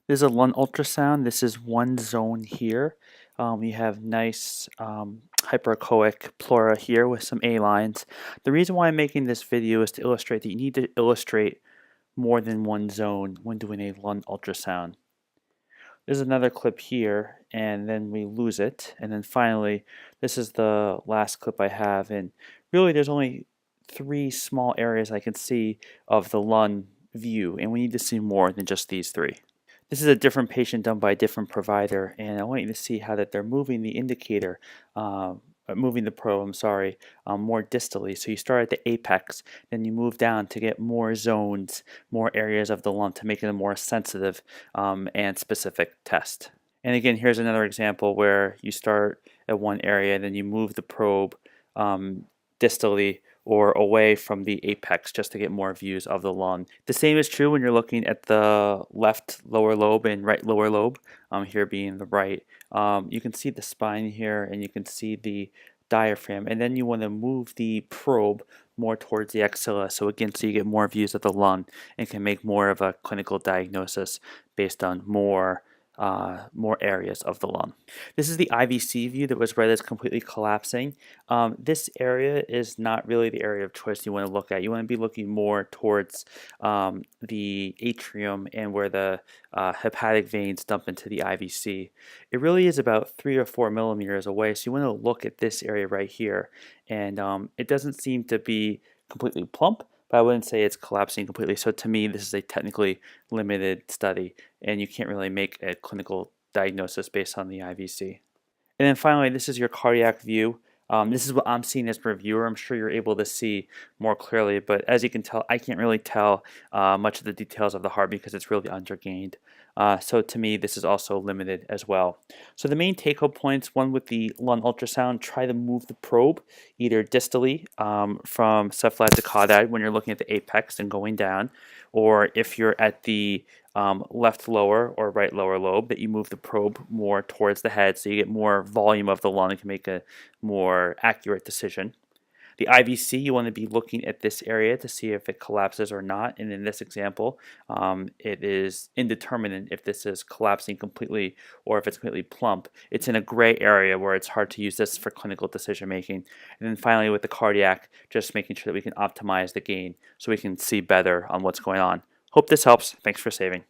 This is a lung ultrasound. This is one zone here. You have nice hyperechoic pleura here with some A lines. The reason why I'm making this video is to illustrate that you need to illustrate more than one zone when doing a lung ultrasound. There's another clip here, and then we lose it. And then finally, this is the last clip I have. And really, there's only 3 small areas I can see of the lung view, and we need to see more than just these 3. This is a different patient done by a different provider, and I want you to see how that they're moving the indicator, moving the probe, I'm sorry, more distally. So you start at the apex, then you move down to get more zones, more areas of the lung to make it a more sensitive and specific test. And again, here's another example where you start at one area, then you move the probe distally or away from the apex just to get more views of the lung. The same is true when you're looking at the left lower lobe and right lower lobe, here being the right. You can see the spine here and you can see the diaphragm, and then you want to move the probe more towards the axilla, so again, so you get more views of the lung and can make more of a clinical diagnosis based on more areas of the lung. This is the IVC view that was read as completely collapsing. This area is not really the area of choice you want to look at. You want to be looking more towards the atrium and where the hepatic veins dump into the IVC. It really is about 3 or 4 millimeters away, so you want to look at this area right here. And it doesn't seem to be completely plump, but I wouldn't say it's collapsing completely. So to me, this is a technically limited study, and you can't really make a clinical diagnosis based on the IVC. And then finally, this is your cardiac view. This is what I'm seeing as a reviewer. I'm sure you're able to see more clearly, but as you can tell, I can't really tell much of the details of the heart because it's really undergained. So to me, this is also limited as well. So the main take-home points, one with the lung ultrasound, try to move the probe either distally from cephalad to caudate when you're looking at the apex and going down, or if you're at the left lower or right lower lobe, that you move the probe more towards the head so you get more volume of the lung and can make a more accurate decision. The IVC, you want to be looking at this area to see if it collapses or not. And in this example, it is indeterminate if this is collapsing completely or if it's completely plump. It's in a gray area where it's hard to use this for clinical decision making. And then finally with the cardiac, just making sure that we can optimize the gain so we can see better on what's going on. Hope this helps. Thanks for saving.